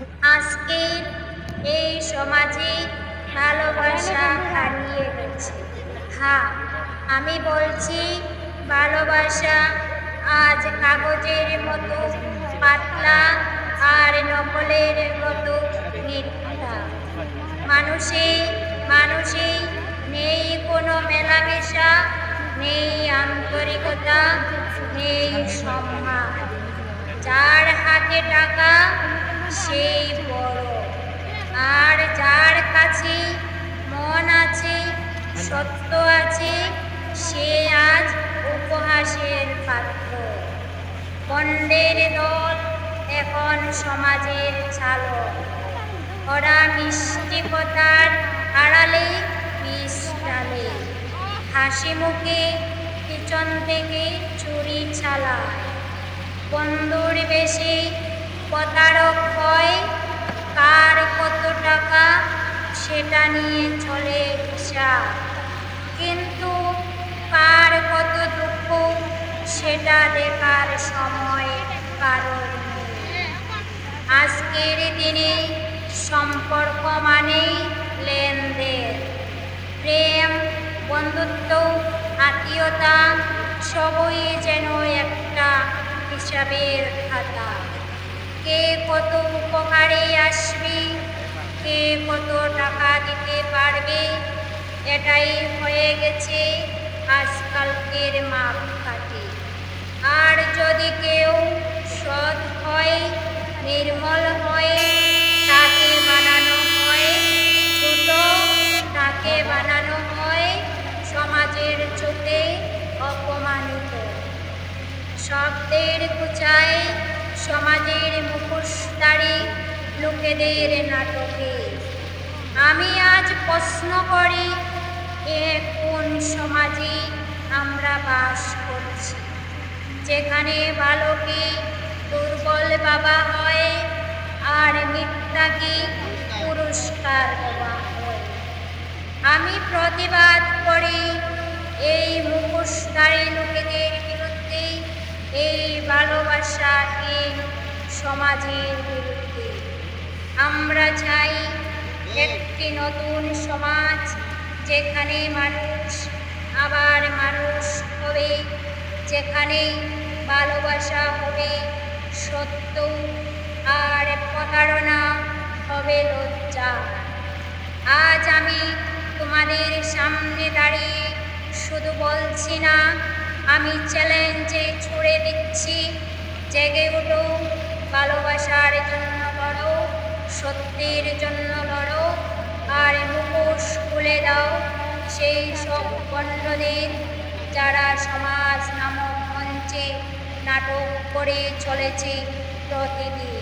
আজকের এই সমাজে ভালোবাসা হারিয়ে গেছে। হ্যাঁ, আমি বলছি ভালোবাসা আজ কাগজের মতো পাতলা আর নকলের মতো মিথ্যা। মানুষে মানুষে নেই কোনো মেলামেশা, নেই আন্তরিকতা, নেই সম্মান। যার হাতে টাকা সেই বড়, আর যার কাছে মন আছে, সত্য আছে, সে আজ উপহাসের পাত্র। পণ্ডের দল এখন সমাজের চালক। ওরা মিষ্টি কথার আড়ালে বিষ ঢালে, হাসি মুখে পিছন থেকে ছুরি চালায়। বন্ধুর বেশি প্রতারক হয়, কার কত টাকা সেটা নিয়ে চলে হিসাব, কিন্তু কার কত দুঃখ সেটা দেখার সময় কারোর নেই। আজকের দিনে সম্পর্ক মানে লেনদেন, প্রেম, বন্ধুত্ব, আত্মীয়তা সবই যেন একটা হিসাবের খাতা। কে কত উপকারে আসবে, কে কত টাকা দিতে পারবে, এটাই হয়ে গেছে আজকালকের মাপকাঠি। আর যদি কেউ সৎ হয়, নির্মল হয়, তাকে বানানো হয় ছোট, তাকে বানানো হয় সমাজের চোখে অপমানিত। শব্দের কুচায় সমাজের মুখোশধারী লোকেদের নাটকে আমি আজ প্রশ্ন করি, এ কোন সমাজে আমরা বাস করছি, যেখানে ভালোকে দুর্বল বাবা হয় আর মিথ্যাকে পুরস্কার দেওয়া হয়। আমি প্রতিবাদ করি এই মুখোশধারী লোকেদের বিরুদ্ধে, এই ভালোবাসাহীন সমাজের বিরুদ্ধে। আমরা চাই একটি নতুন সমাজ, যেখানে মানুষ আবার মানুষ হবে, যেখানে ভালোবাসা হবে সত্য আর প্রতারণা হবে লজ্জা। আজ আমি তোমাদের সামনে দাঁড়িয়ে শুধু বলছি না, আমি চ্যালেঞ্জে ছুড়ে দিচ্ছি, জেগে উঠো, ভালোবাসার জন্য লড়ো, সত্যের জন্য লড়ো, আর মুখোশ খুলে দাও সেই সব পণ্যদের যারা সমাজ নামক মঞ্চে নাটক করে চলেছে প্রতিদিন।